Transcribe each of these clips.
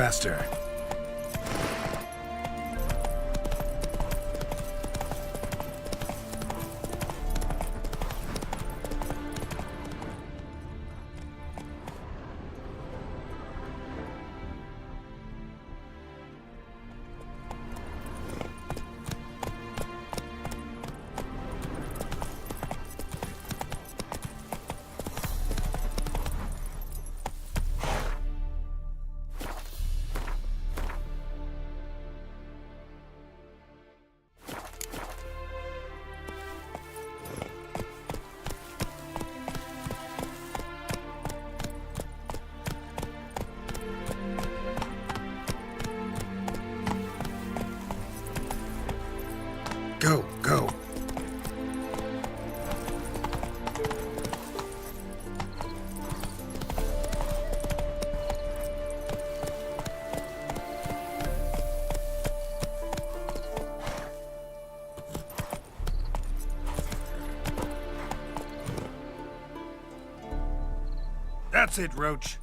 Faster. Go, go. That's it, Roach.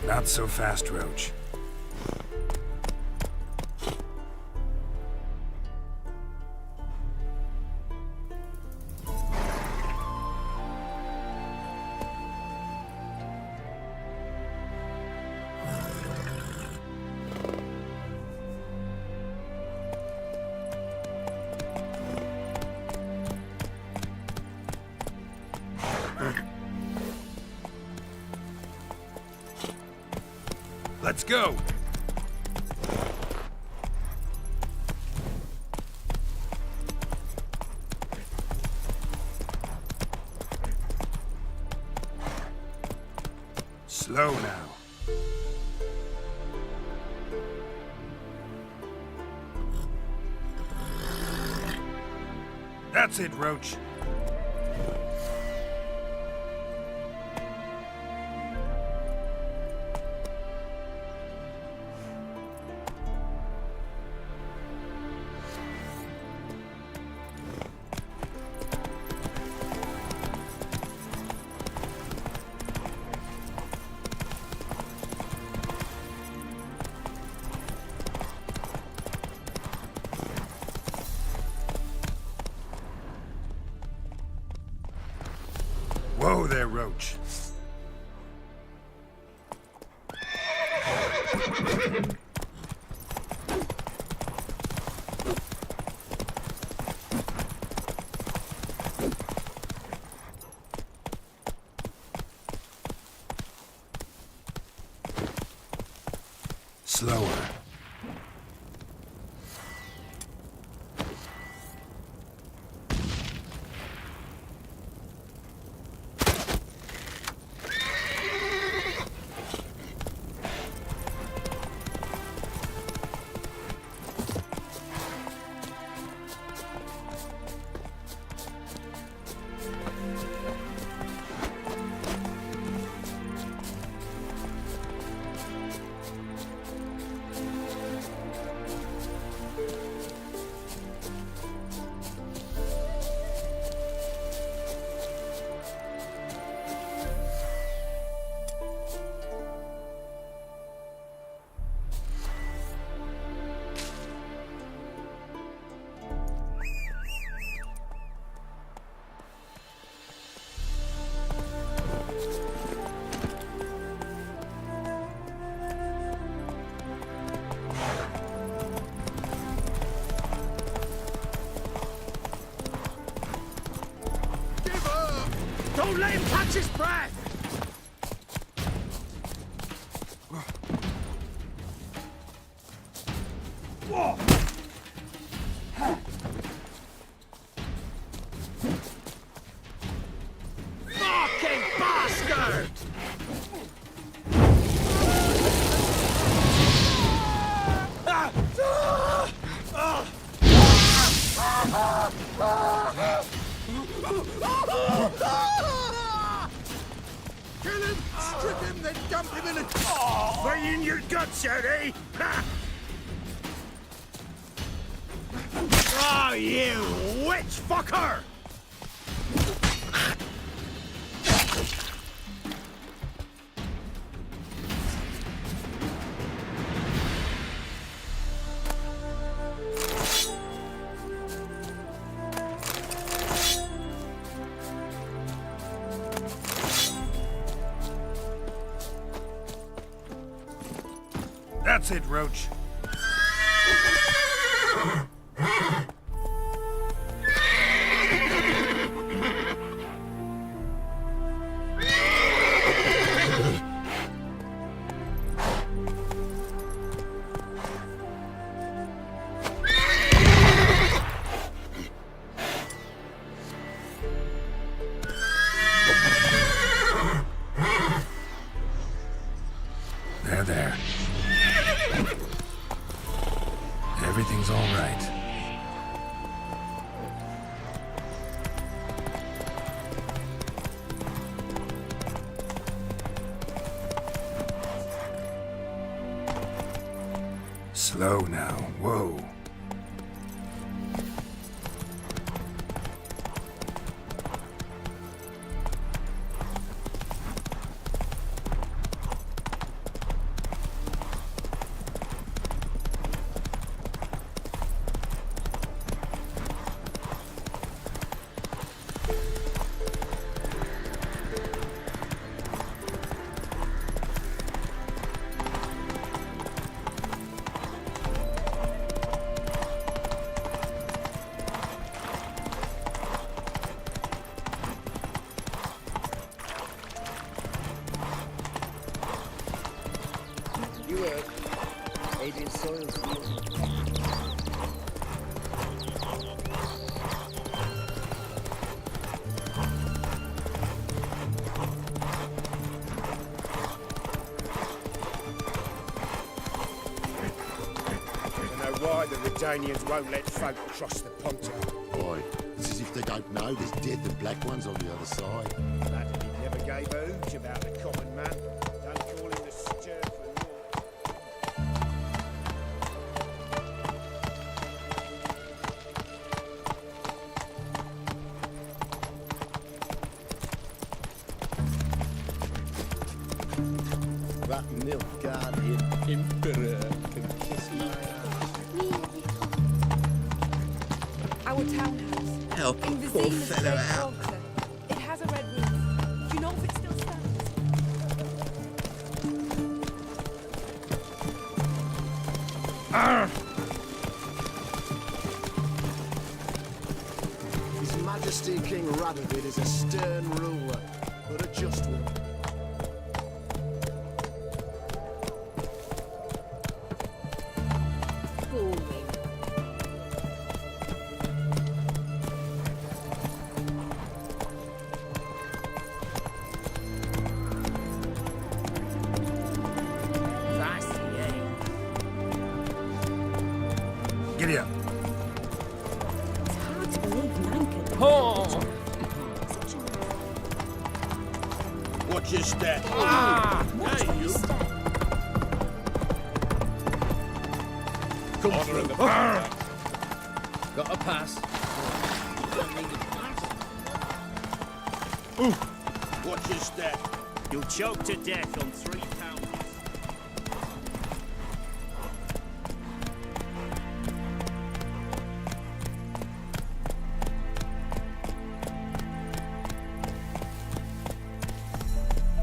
Not so fast, Roach. Let's go! Slow now. That's it, Roach. Whoa there, Roach. Slower. Don't let him touch his breath! Whoa. Fucking bastard! Kill him! Strip him, then dump him in a... Oh, right in your guts, Eddie! Oh, you witch fucker! That's it, Roach. There. Everything's all right. Slow now. Whoa. You heard. Adrian Soils. Why the Redanians won't let folk cross the Pontic. Boy, it's as if they don't know there's dead and black ones on the other side. That he never gave a hooch about the common man. Don't call him the stir for naught. That milk guardian emperor can kiss my ass. Our townhouse. Help In the poor Zealand fellow Great out. Altar. It has a red roof. His Majesty King Radovid is a stern ruler, but a just one. Giddy up. It's hard to believe Nankin. Watch your step. What's Hey, you. Come through. Got a pass. Watch your step. You'll choke to death on 3 pounds.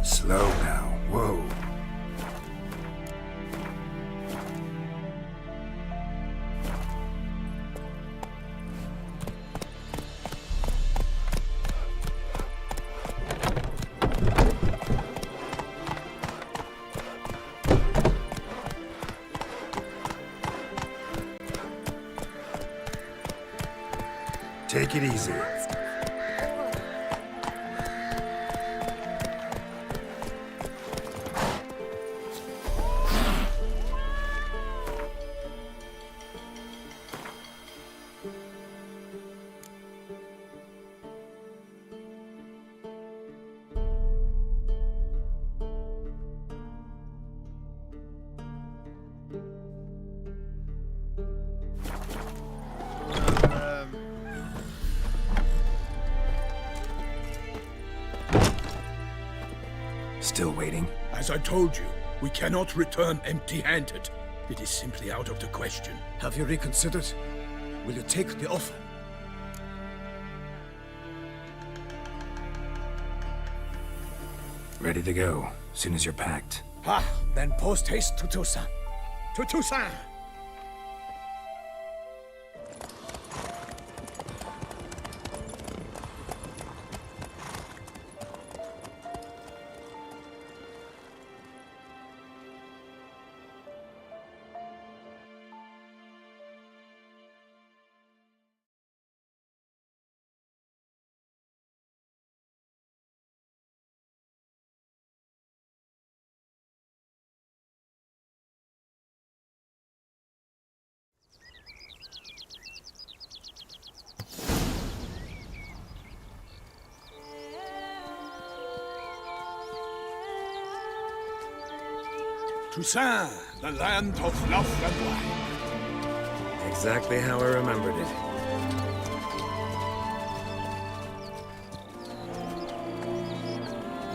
Slow now. Whoa. Take it easy. Still waiting? As I told you, we cannot return empty-handed. It is simply out of the question. Have you reconsidered? Will you take the offer? Ready to go, soon as you're packed. Ah, then post haste to Toussaint. To Toussaint! Toussaint, the land of love and wine. Exactly how I remembered it.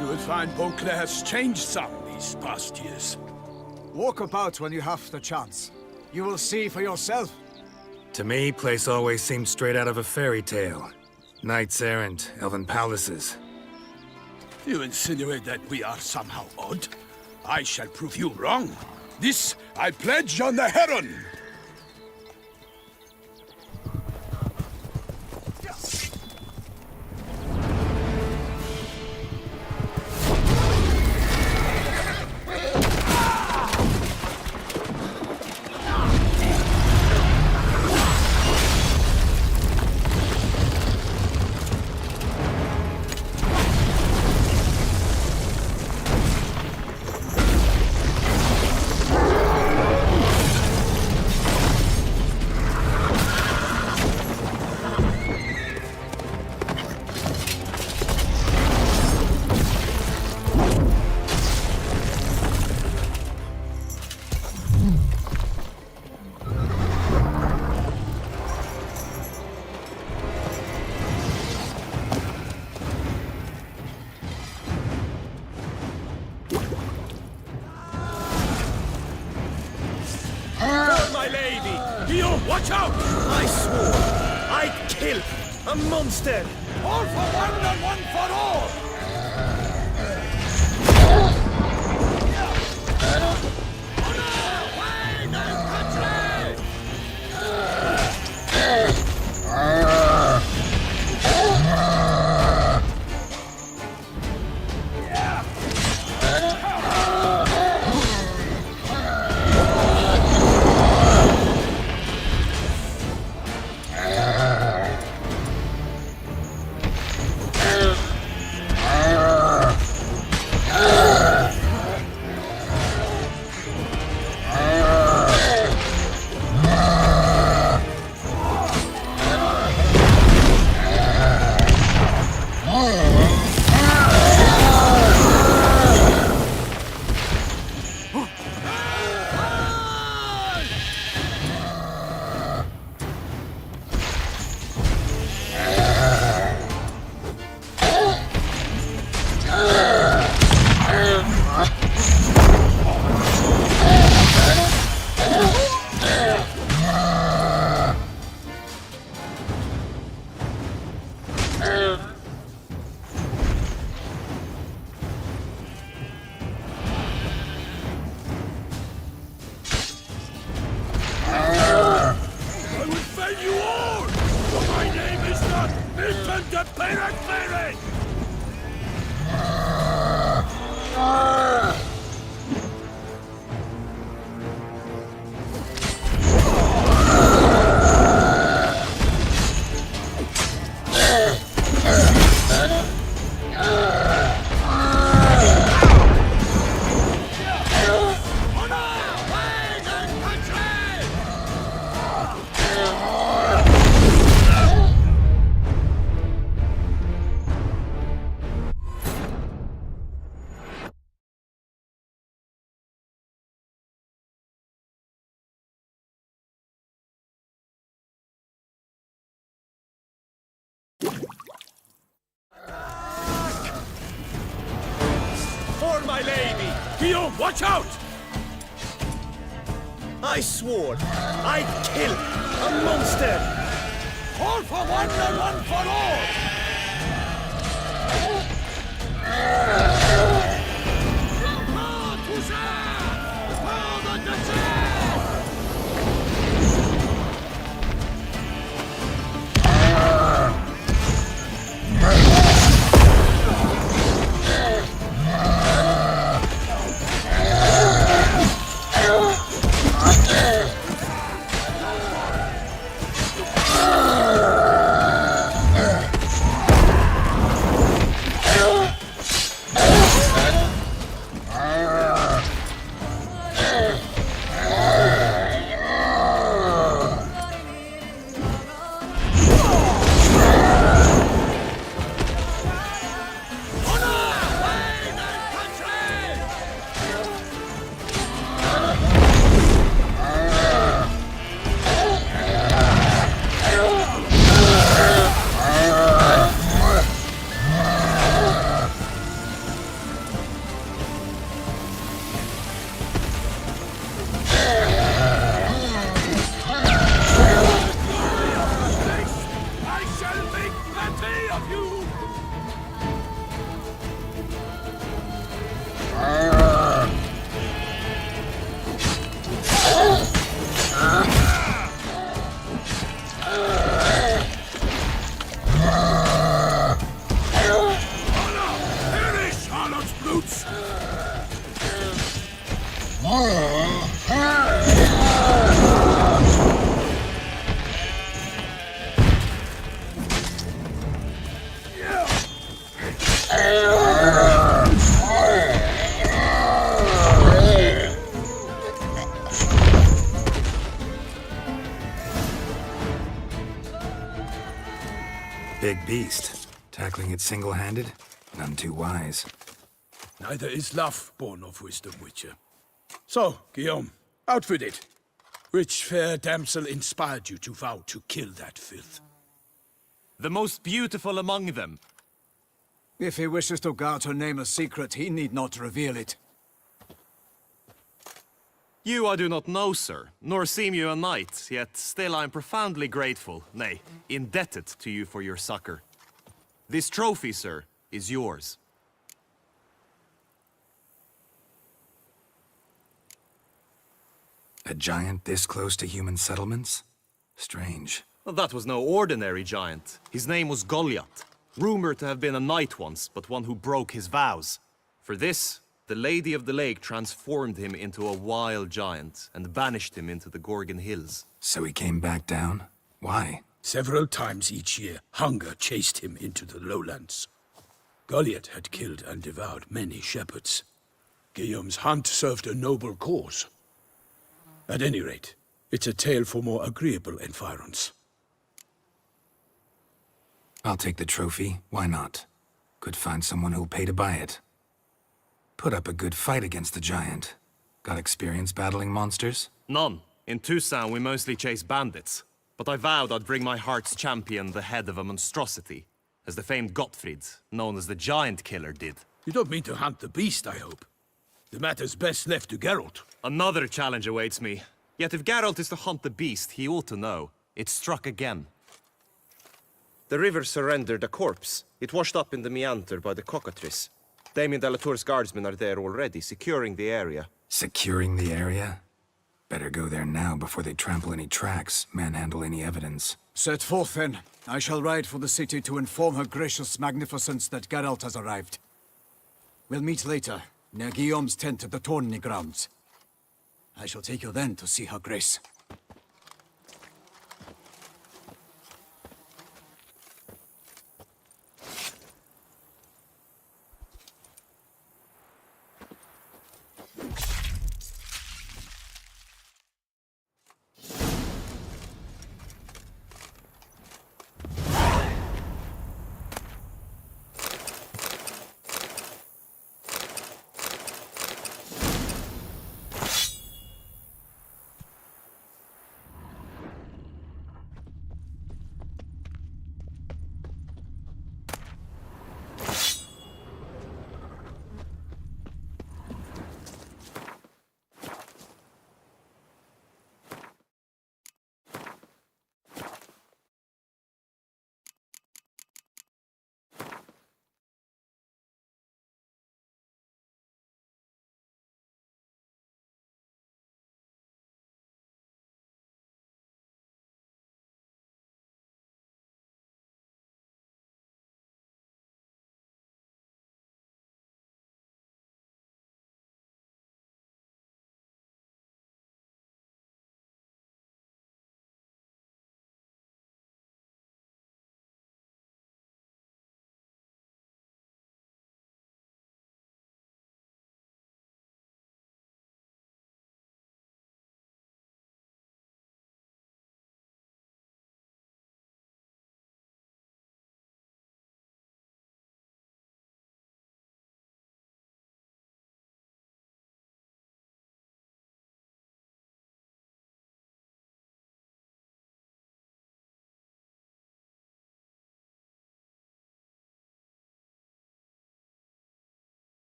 You will find Beauclair's changed some these past years. Walk about when you have the chance. You will see for yourself. To me, place always seemed straight out of a fairy tale. Knights errant, elven palaces. You insinuate that we are somehow odd? I shall prove you wrong. This I pledge on the Heron. Watch out! I swore I'd kill a monster! All for one and one for all! Away, no country! my lady! Guillaume, watch out! I swore I'd kill a monster! All for one and one for all! Big beast. Tackling it single-handed? None too wise. Neither is love born of wisdom, Witcher. So, Guillaume, out with it. Which fair damsel inspired you to vow to kill that filth? The most beautiful among them. If he wishes to guard her name a secret, he need not reveal it. You I do not know, sir, nor seem you a knight, yet still I am profoundly grateful, nay, indebted to you for your succor. This trophy, sir, is yours. A giant this close to human settlements? Strange. Well, that was no ordinary giant. His name was Goliath, rumored to have been a knight once, but one who broke his vows. For this, the Lady of the Lake transformed him into a wild giant and banished him into the Gorgon Hills. So he came back down? Why? Several times each year, hunger chased him into the lowlands. Goliath had killed and devoured many shepherds. Guillaume's hunt served a noble cause. At any rate, it's a tale for more agreeable environs. I'll take the trophy. Why not? Could find someone who'll pay to buy it. Put up a good fight against the giant. Got experience battling monsters? None. In Toussaint we mostly chase bandits. But I vowed I'd bring my heart's champion the head of a monstrosity, as the famed Gottfried, known as the Giant Killer, did. You don't mean to hunt the beast, I hope. The matter's best left to Geralt. Another challenge awaits me. Yet if Geralt is to hunt the beast, he ought to know. It struck again. The river surrendered a corpse. It washed up in the meander by the cockatrice. Damien de la Tour's guardsmen are there already, securing the area. Securing the area? Better go there now before they trample any tracks, manhandle any evidence. Set forth, then. I shall ride for the city to inform her gracious magnificence that Geralt has arrived. We'll meet later, near Guillaume's tent at the tourney grounds. I shall take you then to see her grace.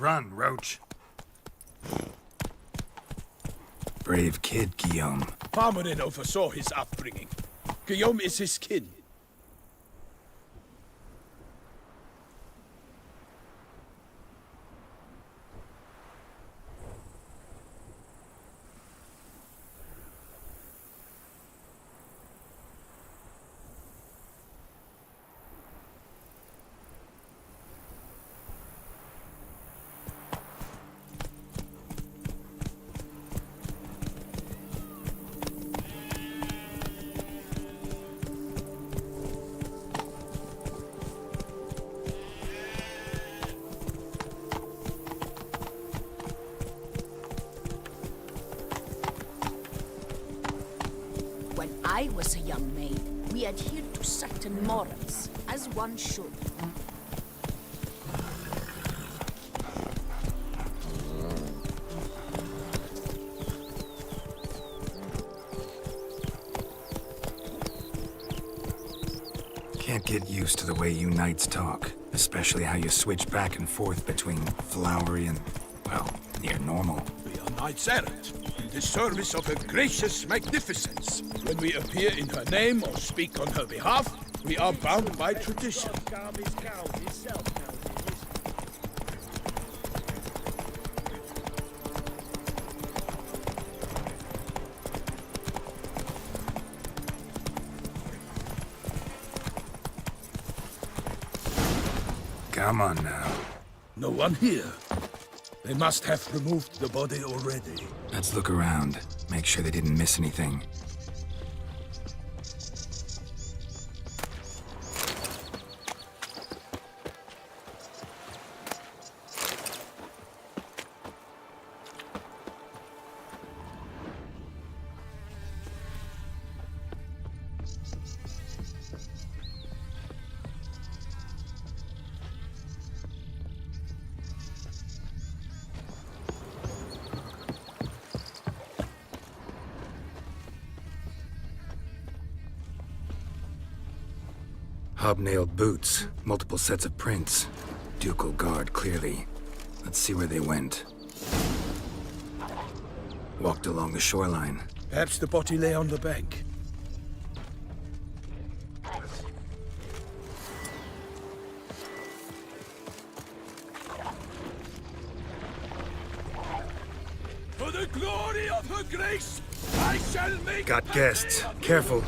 Run, Roach. Brave kid, Guillaume. Parmanin oversaw his upbringing. Guillaume is his kin. When I was a young maid, we adhered to certain morals, as one should. Can't get used to the way you knights talk, especially how you switch back and forth between flowery and, well, near normal. We are knights errant, in the service of her gracious magnificence. When we appear in her name or speak on her behalf, we are bound by tradition. Carve his cows himself, Come on now. No one here. They must have removed the body already. Let's look around. Make sure they didn't miss anything. Hobnailed boots, multiple sets of prints. Ducal guard, clearly. Let's see where they went. Walked along the shoreline. Perhaps the body lay on the bank. For the glory of her grace, I shall make... Got guests. Careful.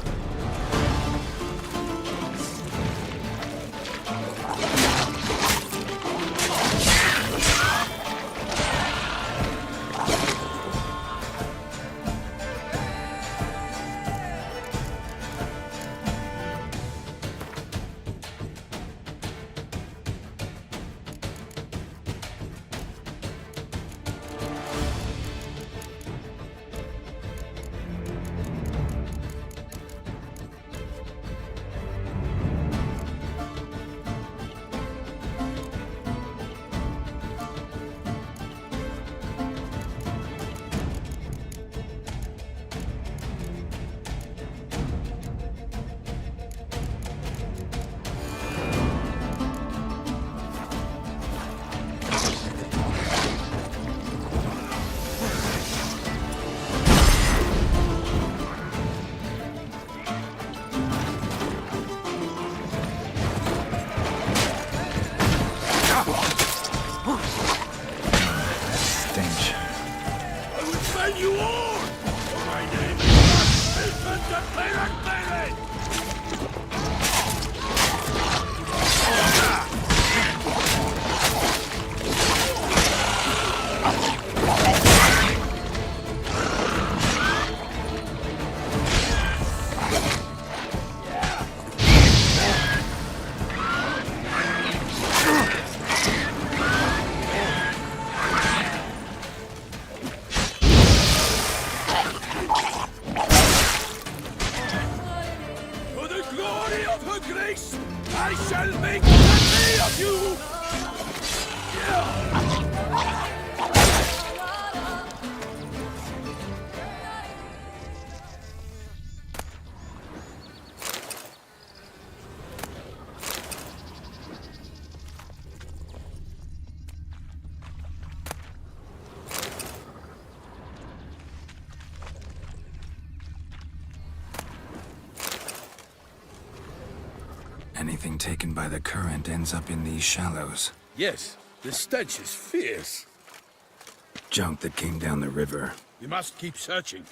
Anything taken by the current ends up in these shallows. Yes, the stench is fierce. Junk that came down the river. We must keep searching.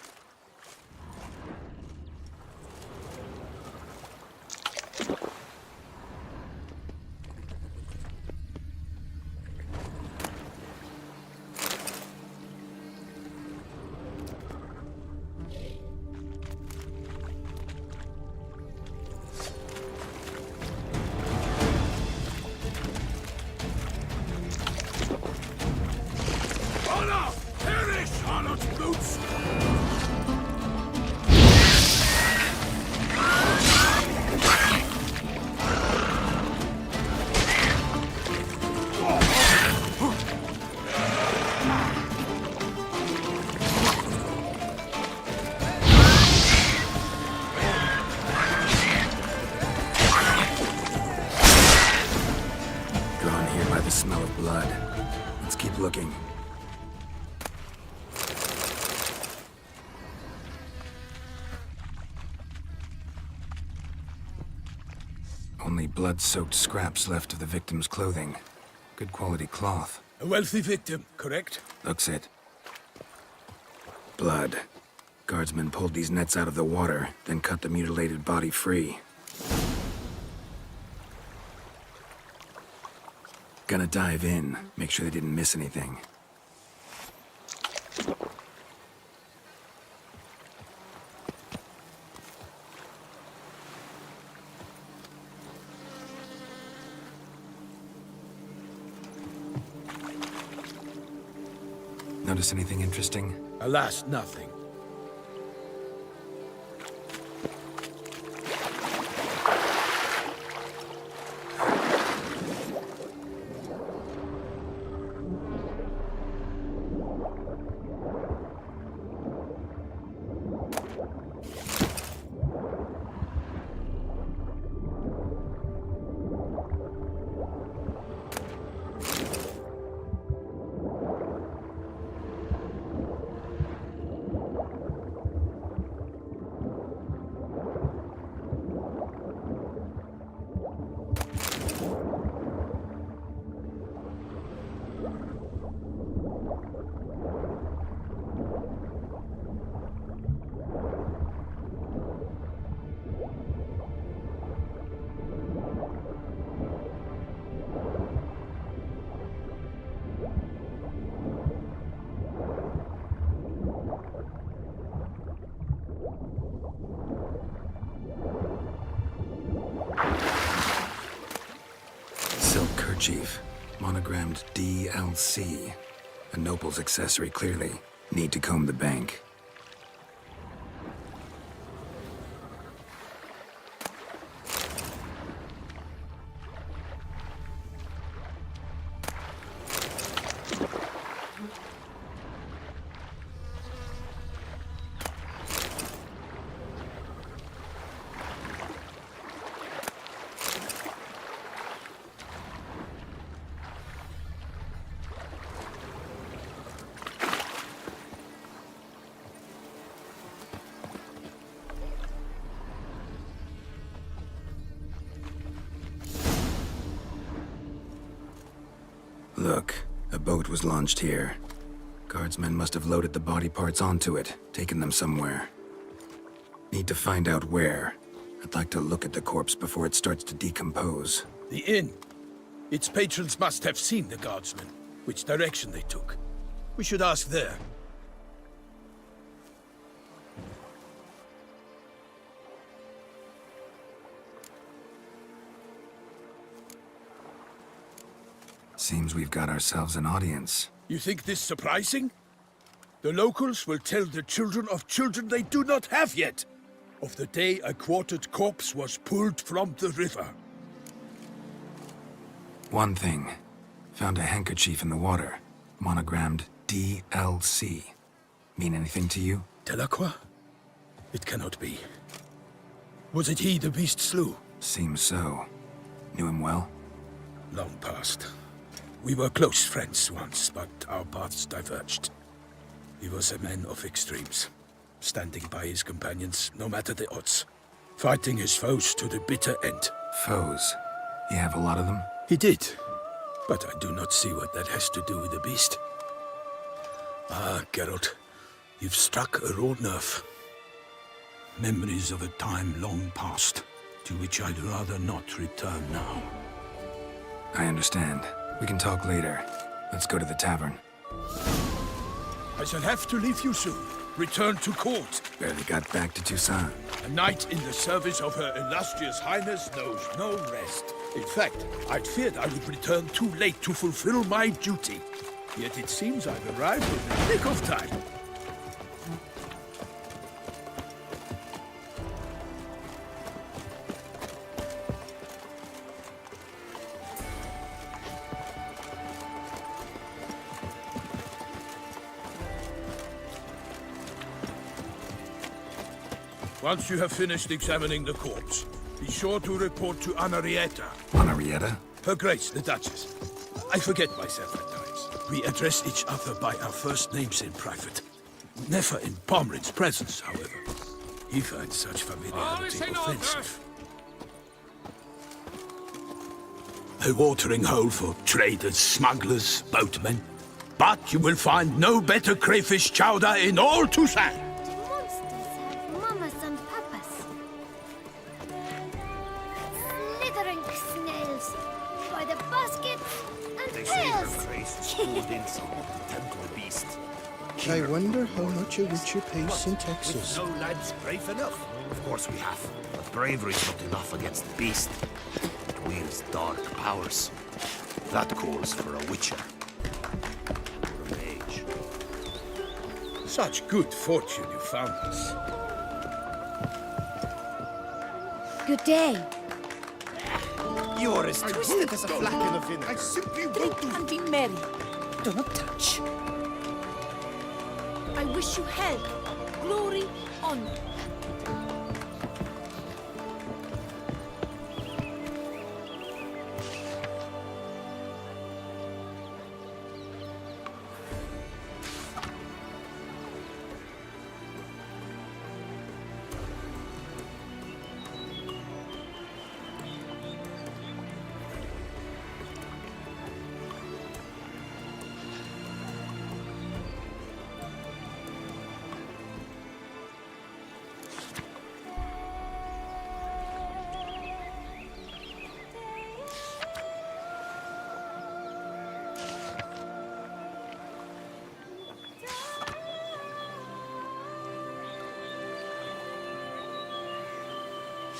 Smell of blood. Let's keep looking. Only blood-soaked scraps left of the victim's clothing. Good quality cloth. A wealthy victim, correct? Looks it. Blood. Guardsmen pulled these nets out of the water, then cut the mutilated body free. Gonna dive in, make sure they didn't miss anything. Notice anything interesting? Alas, nothing. Chief, monogrammed DLC. A noble's accessory, clearly. Need to comb the bank. Look, a boat was launched here. Guardsmen must have loaded the body parts onto it, taken them somewhere. Need to find out where. I'd like to look at the corpse before it starts to decompose. The inn. Its patrons must have seen the guardsmen, which direction they took. We should ask there. Seems we've got ourselves an audience. You think this surprising? The locals will tell the children of children they do not have yet, of the day a quartered corpse was pulled from the river. One thing. Found a handkerchief in the water. Monogrammed DLC. Mean anything to you? Delacroix? It cannot be. Was it he the beast slew? Seems so. Knew him well? Long past. We were close friends once, but our paths diverged. He was a man of extremes, standing by his companions no matter the odds, fighting his foes to the bitter end. Foes. You have a lot of them? He did, but I do not see what that has to do with the beast. Ah, Geralt, you've struck a raw nerve. Memories of a time long past, to which I'd rather not return now. I understand. We can talk later. Let's go to the tavern. I shall have to leave you soon. Return to court. Barely got back to Toussaint. A knight in the service of Her Illustrious Highness knows no rest. In fact, I'd feared I would return too late to fulfill my duty. Yet it seems I've arrived in the nick of time. Once you have finished examining the corpse, be sure to report to Anarietta. Anarietta? Her Grace, the Duchess. I forget myself at times. We address each other by our first names in private. Never in Pomrin's presence, however. He finds such familiarity offensive. A watering hole for traders, smugglers, boatmen. But you will find no better crayfish chowder in all Toussaint. I wonder how much a witcher pays in taxes. No lads brave enough. Of course we have, but bravery's not enough against the beast. It wields dark powers. That calls for a witcher. Or a mage. Such good fortune you found us. Good day. You're as twisted as a flagon of vinegar. I simply Drink and be merry. Do not touch. I wish you health, glory, honor.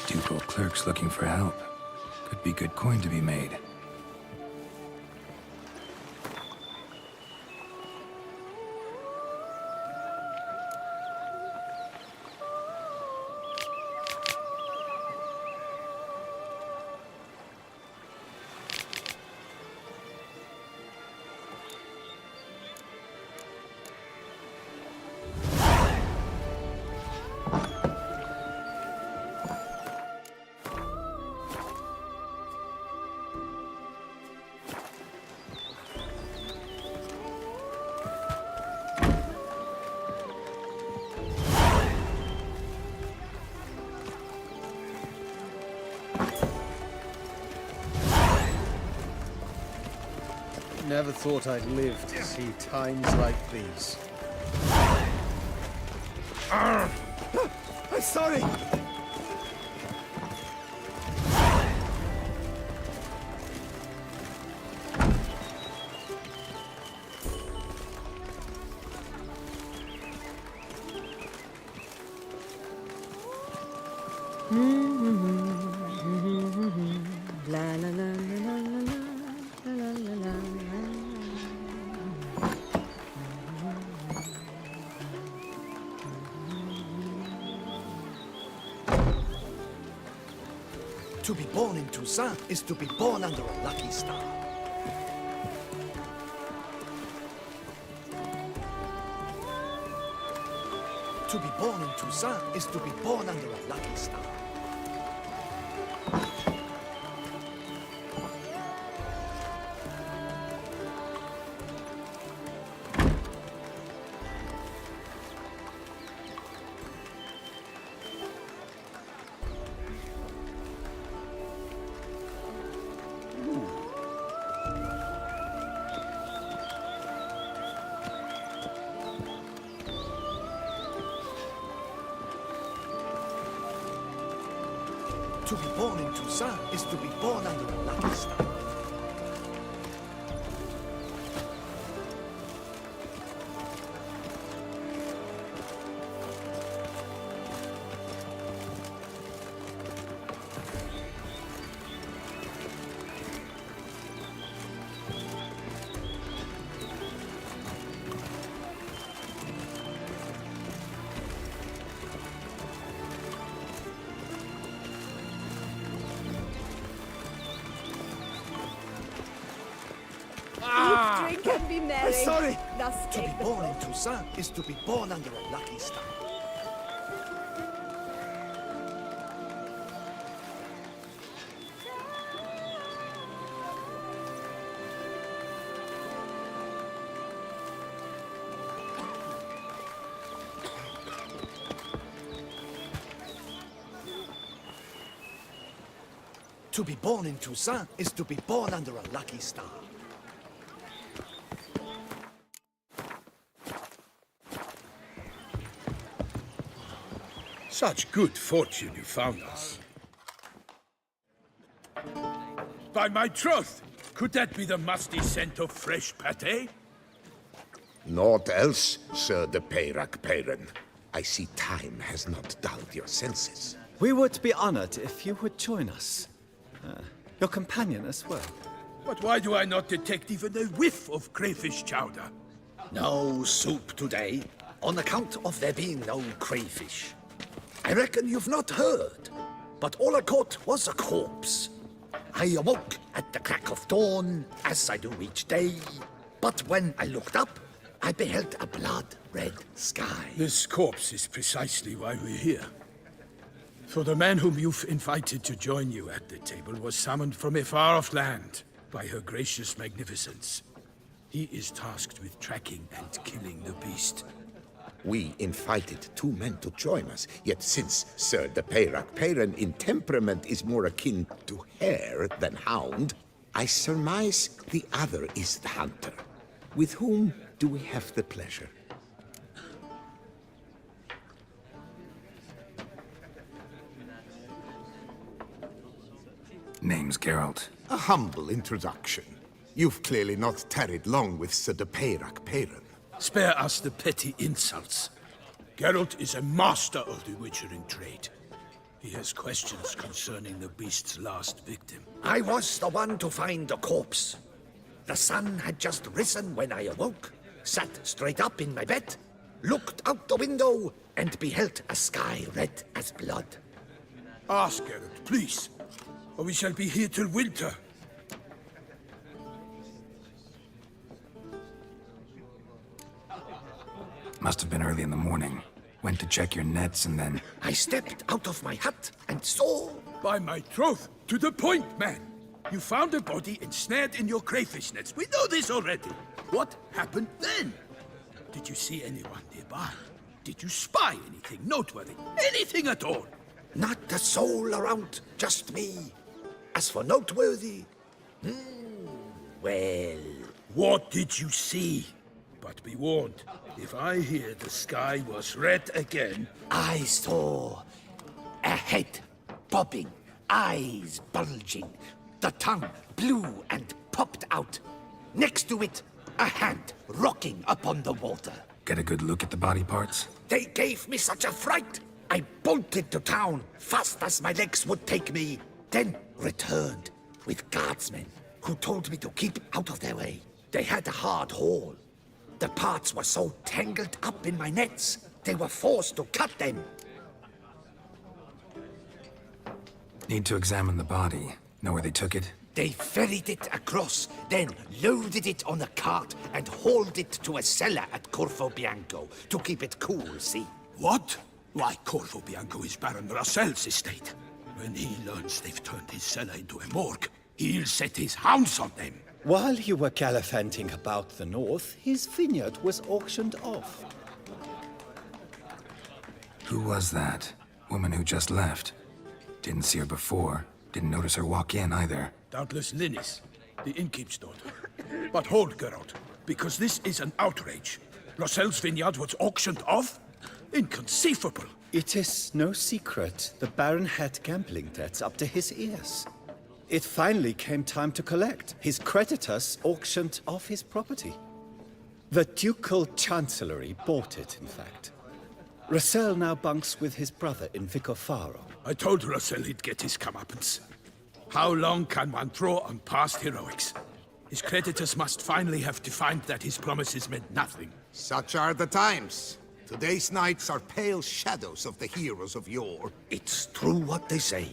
Ducal clerks looking for help. Could be good coin to be made. Never thought I'd live to see times like these. I'm sorry. To be born in Toussaint is to be born under a lucky star. To be born in Toussaint is to be born under a lucky star. To be born in Toussaint is to be born under a lucky star. Drink and be merry. Sorry. Thus To be take the born in Toussaint is to be born under a lucky star. To be born in Toussaint is to be born under a lucky star. Such good fortune you found us. By my troth, could that be the musty scent of fresh pâté? Naught else, Sir de Peyrac-Peyran. I see time has not dulled your senses. We would be honored if you would join us. Your companion as well. But why do I not detect even a whiff of crayfish chowder? No soup today, on account of there being no crayfish. I reckon you've not heard, but all I caught was a corpse. I awoke at the crack of dawn, as I do each day, but when I looked up, I beheld a blood-red sky. This corpse is precisely why we're here. For the man whom you've invited to join you at the table was summoned from a far-off land by her gracious magnificence. He is tasked with tracking and killing the beast. We invited 2 men to join us, yet since Sir de Peyrac-Peyran in temperament is more akin to hare than hound, I surmise the other is the hunter. With whom do we have the pleasure? Name's Geralt. A humble introduction. You've clearly not tarried long with Sir de Peyrac-Peyran. Spare us the petty insults. Geralt is a master of the witchering trade. He has questions concerning the beast's last victim. I was the one to find the corpse. The sun had just risen when I awoke, sat straight up in my bed, looked out the window, and beheld a sky red as blood. Ask Geralt, please, or we shall be here till winter. Must have been early in the morning. Went to check your nets and then... I stepped out of my hut and saw... By my troth, to the point, man. You found a body ensnared in your crayfish nets. We know this already. What happened then? Did you see anyone nearby? Did you spy anything noteworthy? Anything at all? Not a soul around, just me. As for noteworthy... well... What did you see? But be warned, if I hear the sky was red again... I saw a head bobbing, eyes bulging, the tongue blue and popped out. Next to it, a hand rocking upon the water. Get a good look at the body parts? They gave me such a fright. I bolted to town fast as my legs would take me, then returned with guardsmen who told me to keep out of their way. They had a hard haul. The parts were so tangled up in my nets, they were forced to cut them. Need to examine the body. Know where they took it? They ferried it across, then loaded it on a cart and hauled it to a cellar at Corvo Bianco to keep it cool, see? What? Why, Corvo Bianco is Baron Russell's estate. When he learns they've turned his cellar into a morgue, he'll set his hounds on them. While you were gallivanting about the north, his vineyard was auctioned off. Who was that? Woman who just left. Didn't see her before. Didn't notice her walk in either. Doubtless Linnis, the innkeep's daughter. But hold, Geralt, because this is an outrage. Russell's vineyard was auctioned off? Inconceivable. It is no secret the Baron had gambling debts up to his ears. It finally came time to collect. His creditors auctioned off his property. The Ducal Chancellery bought it, in fact. Russell now bunks with his brother in Vicofaro. I told Russell he'd get his comeuppance. How long can one throw on past heroics? His creditors must finally have to find that his promises meant nothing. Such are the times. Today's knights are pale shadows of the heroes of yore. It's true what they say.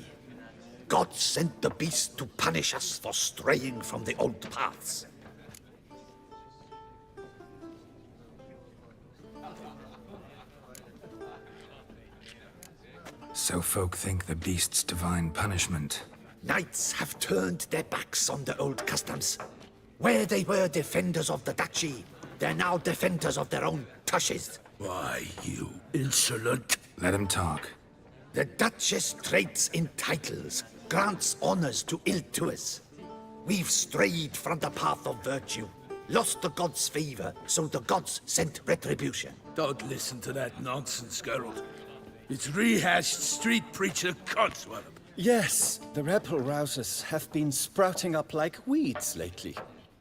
God sent the beast to punish us for straying from the old paths. So folk think the beast's divine punishment. Knights have turned their backs on the old customs. Where they were defenders of the duchy, they're now defenders of their own tushes. Why, you insolent... Let him talk. The Duchess trades in titles, grants honors to ill-doers. We've strayed from the path of virtue, lost the gods' favor, so the gods sent retribution. Don't listen to that nonsense, Geralt. It's rehashed street preacher codswallop. Yes, the rebel rousers have been sprouting up like weeds lately,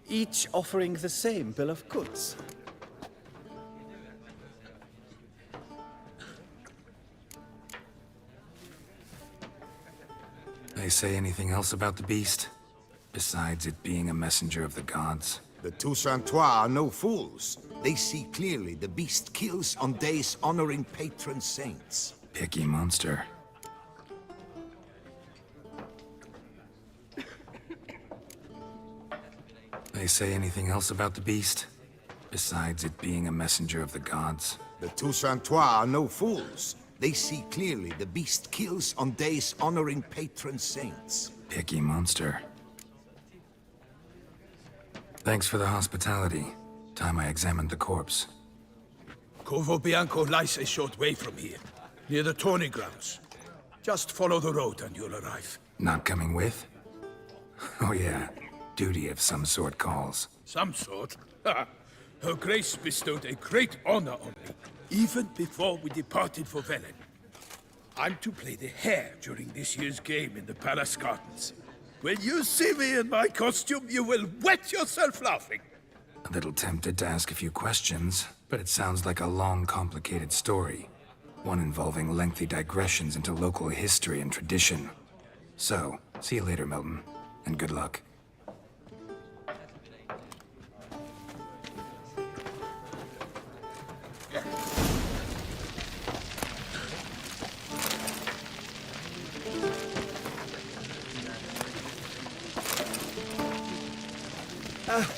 each offering the same bill of goods. They say anything else about the beast? Besides it being a messenger of the gods? The Toussaintois are no fools. They see clearly the beast kills on days honoring patron saints. Picky monster. They say anything else about the beast? Besides it being a messenger of the gods? The Toussaintois are no fools. They see clearly the beast kills on days honoring patron saints. Picky monster. Thanks for the hospitality. Time I examined the corpse. Corvo Bianco lies a short way from here, near the tourney grounds. Just follow the road and you'll arrive. Not coming with? Oh yeah, duty of some sort calls. Some sort? Her Grace bestowed a great honor on me, even before we departed for Velen. I'm to play the hare during this year's game in the palace gardens. When you see me in my costume, you will wet yourself laughing. A little tempted to ask a few questions, but it sounds like a long, complicated story. One involving lengthy digressions into local history and tradition. So, see you later, Milton, and good luck.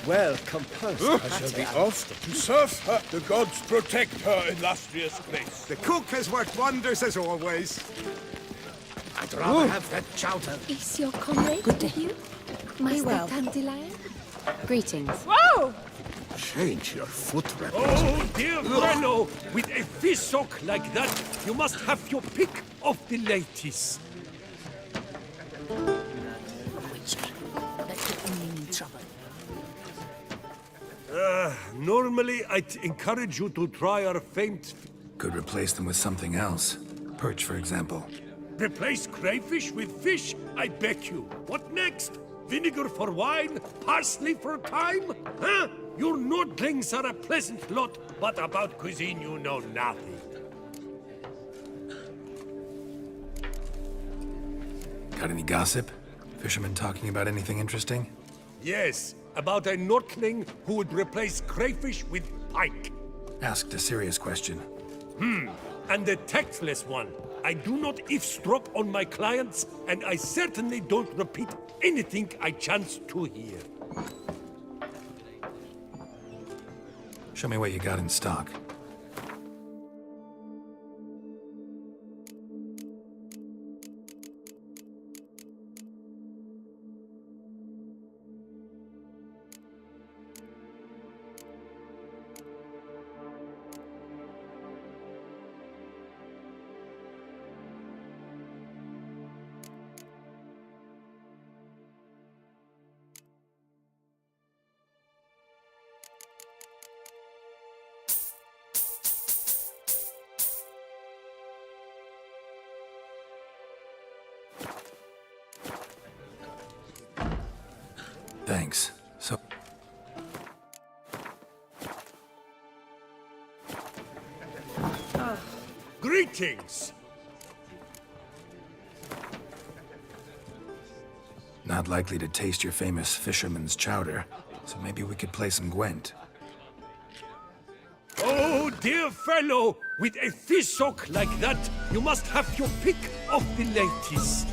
Well composed. I shall be off to serve her. The gods protect her illustrious Grace. The cook has worked wonders as always. I'd rather have that chowder. Is your comrade with you? Master Dandelion? Greetings. Whoa! Change your foot rebels. Oh, dear fellow, with a fish-sock like that, you must have your pick of the ladies. That could mean trouble. Normally, I'd encourage you to try our famed... Could replace them with something else. Perch, for example. Replace crayfish with fish? I beg you. What next? Vinegar for wine? Parsley for thyme? Huh? Your Nordlings are a pleasant lot, but about cuisine you know nothing. Got any gossip? Fishermen talking about anything interesting? Yes, about a Nordling who would replace crayfish with pike. Asked a serious question. And a tactless one. I do not eavesdrop on my clients, and I certainly don't repeat anything I chance to hear. Show me what you got in stock. Thanks. So, Greetings! not likely to taste your famous fisherman's chowder, so maybe we could play some Gwent. Oh, dear fellow, with a fish hook like that, you must have your pick of the latest.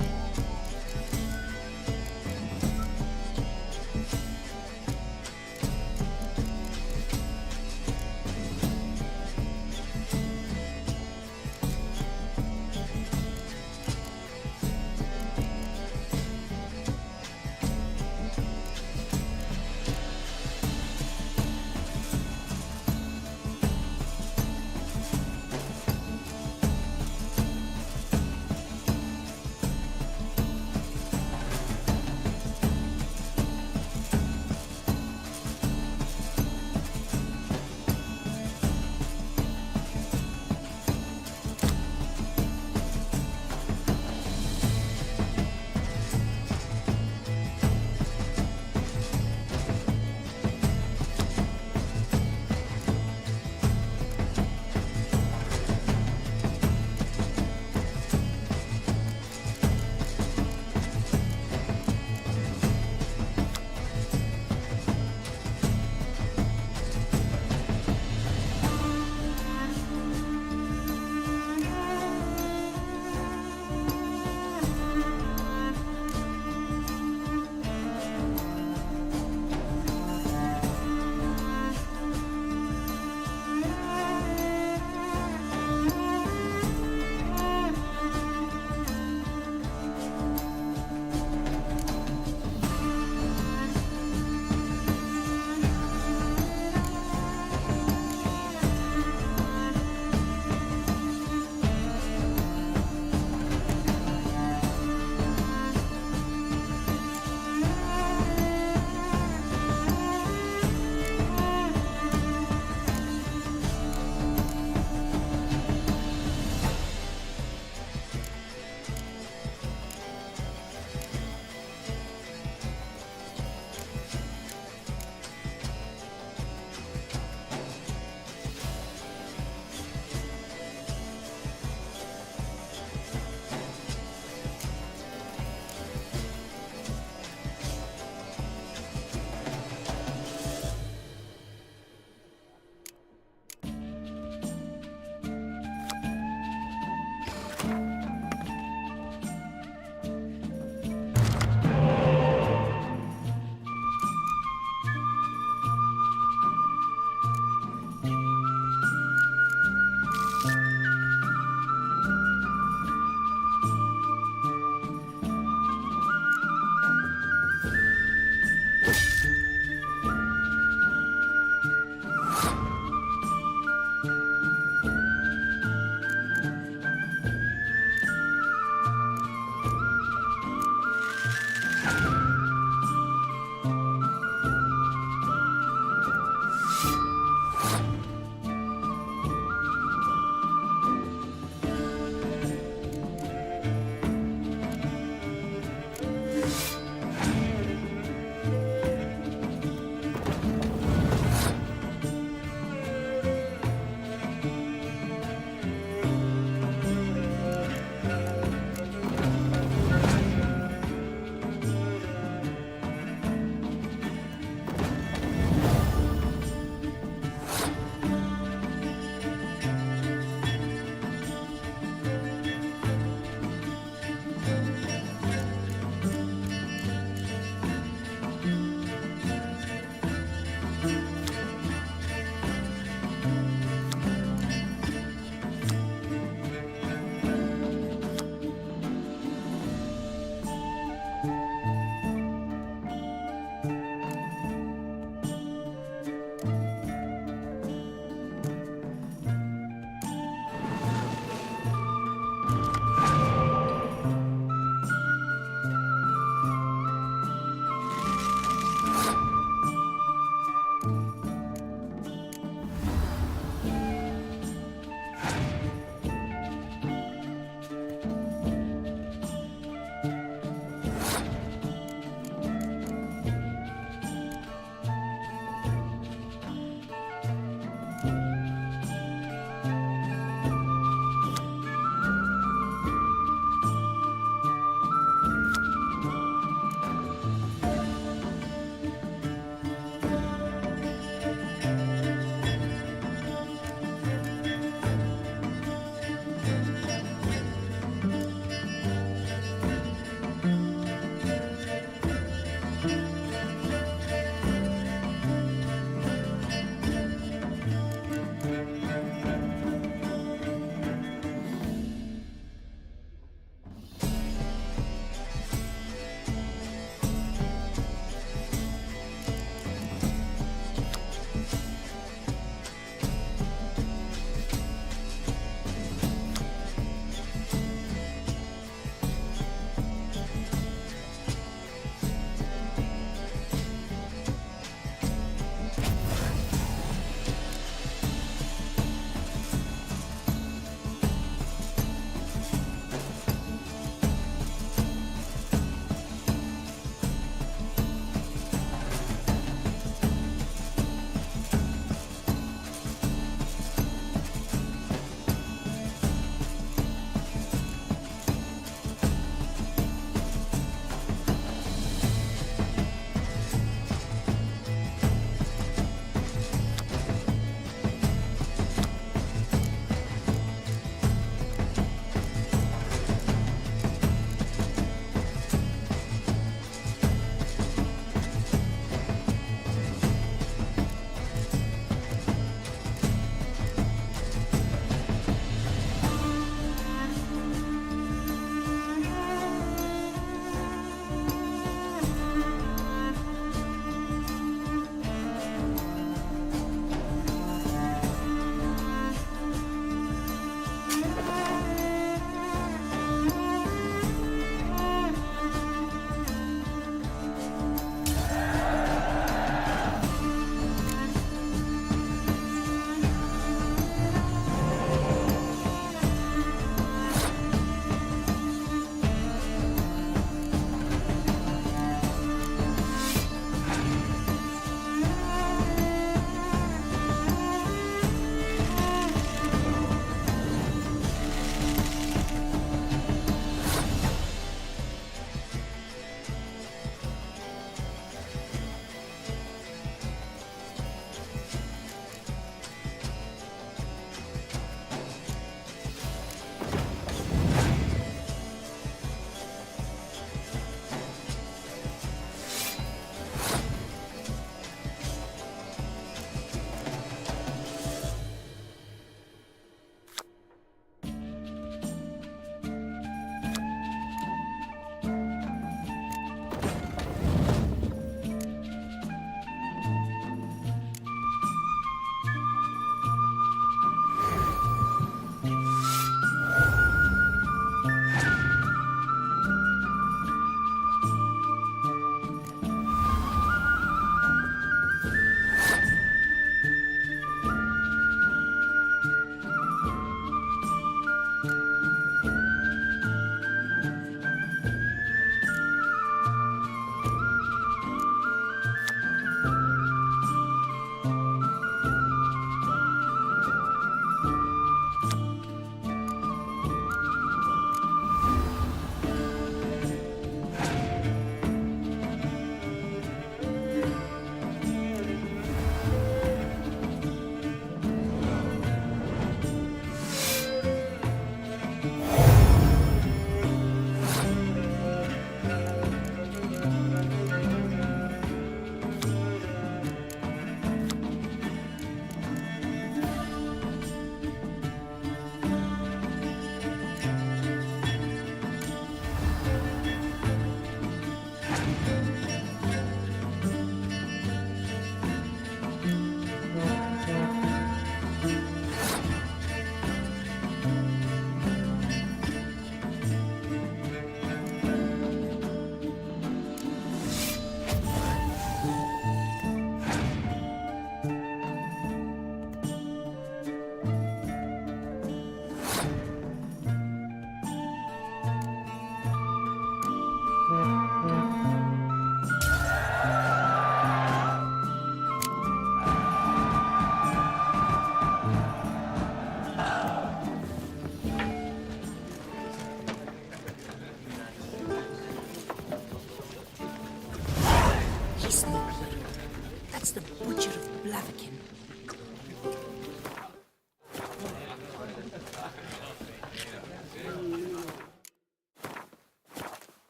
the Butcher of Blaviken.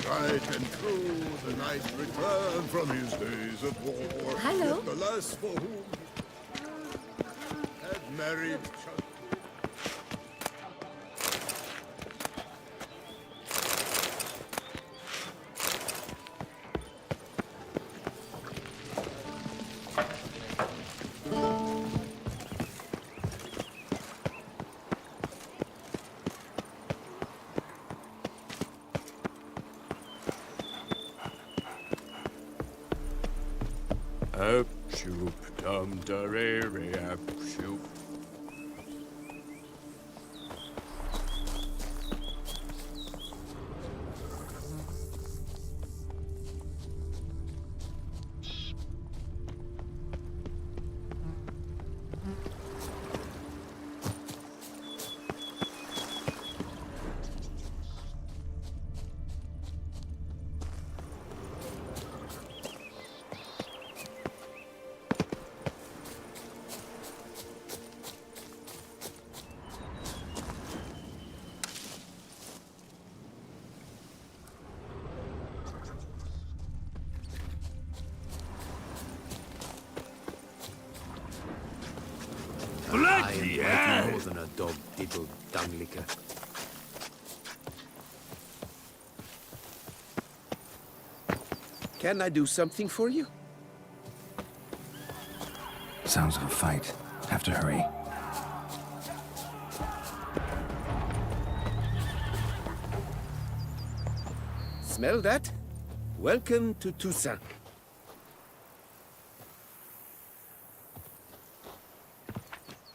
Tried and true, the knight returned from his days of war. Hello. Yet the lass for whom had married. Up, shoop, dum, da, re, re, up, shoop. Bloody hell! More than a dog diddled dung licker. Can I do something for you? Sounds of a fight. Have to hurry. Smell that? Welcome to Toussaint.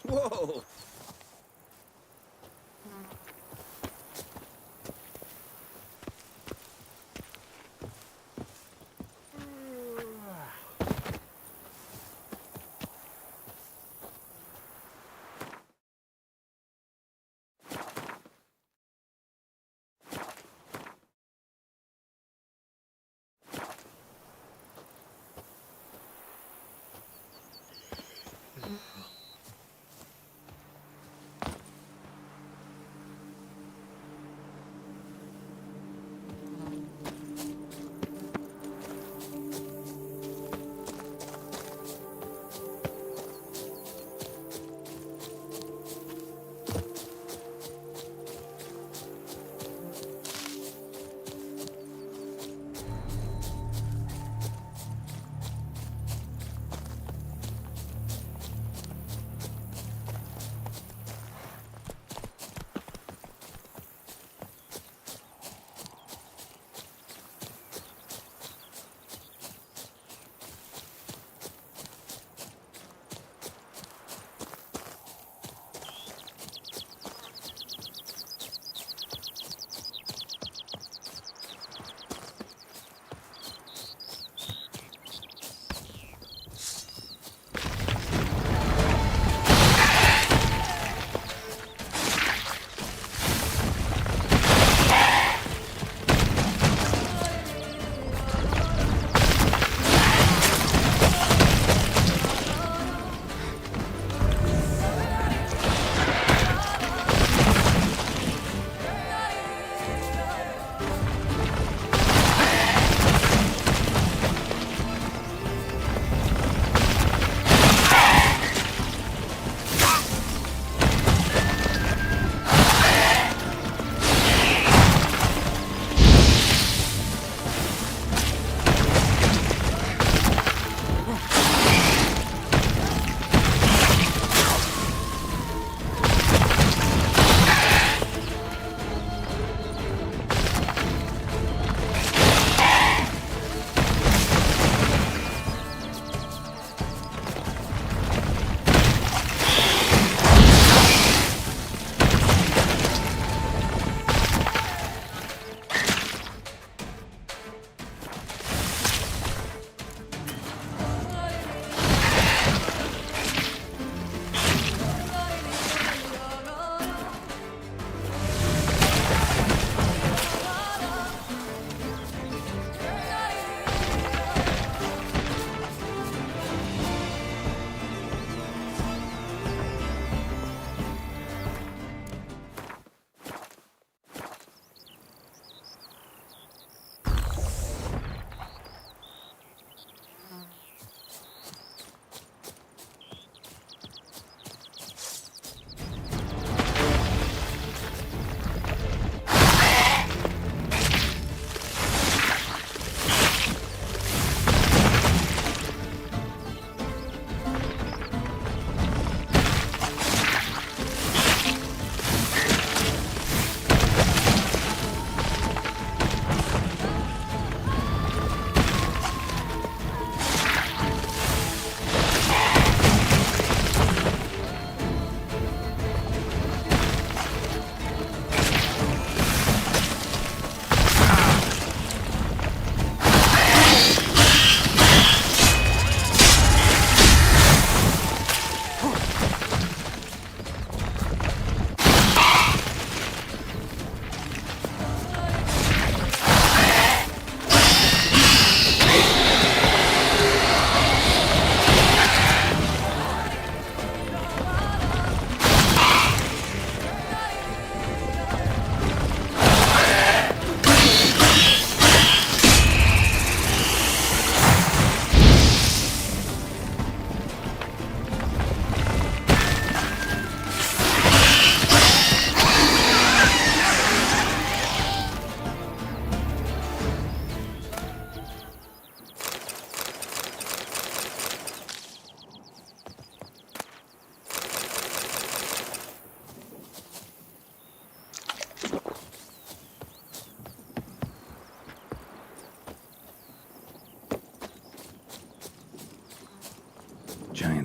Whoa!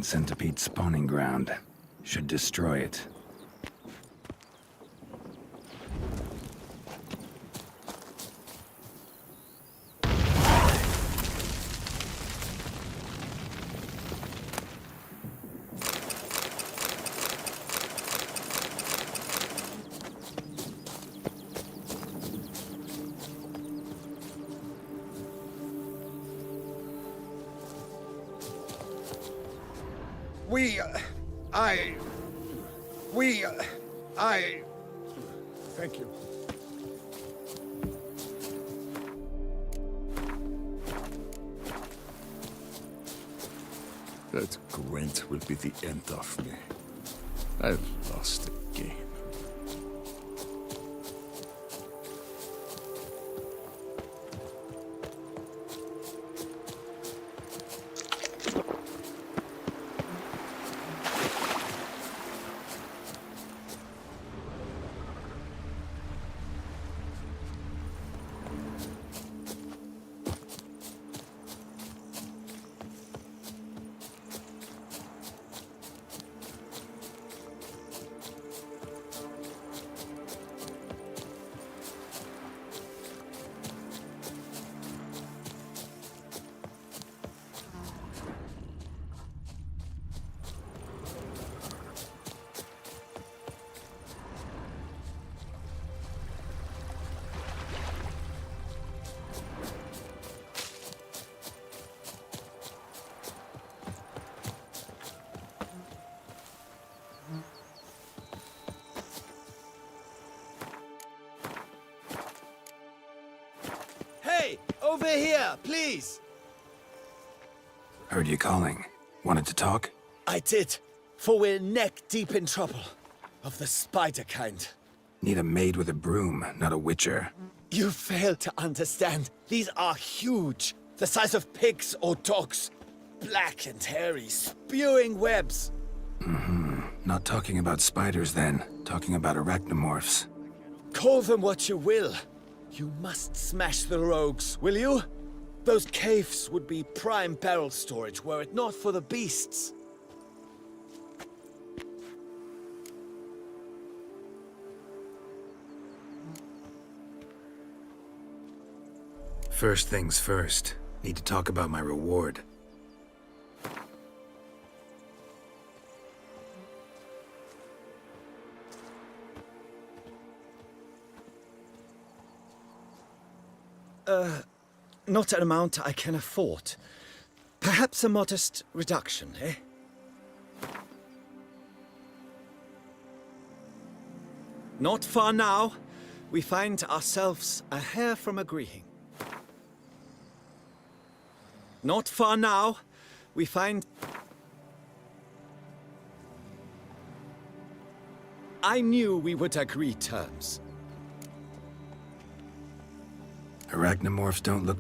giant centipede spawning ground. Should destroy it. Thank you. That Gwent will be the end of me. I've lost again. Hey, over here, please! Heard you calling. Wanted to talk? I did, for we're neck deep in trouble. Of the spider kind. Need a maid with a broom, not a witcher. You fail to understand. These are huge. The size of pigs or dogs. Black and hairy, spewing webs. Not talking about spiders then. Talking about arachnomorphs. Call them what you will. You must smash the rogues, will you? Those caves would be prime barrel storage were it not for the beasts. First things first. Need to talk about my reward. Not an amount I can afford. Perhaps a modest reduction, eh? Not far now. We find ourselves a hair from agreeing. Not far now. We find... I knew we would agree terms. Arachnomorphs don't look...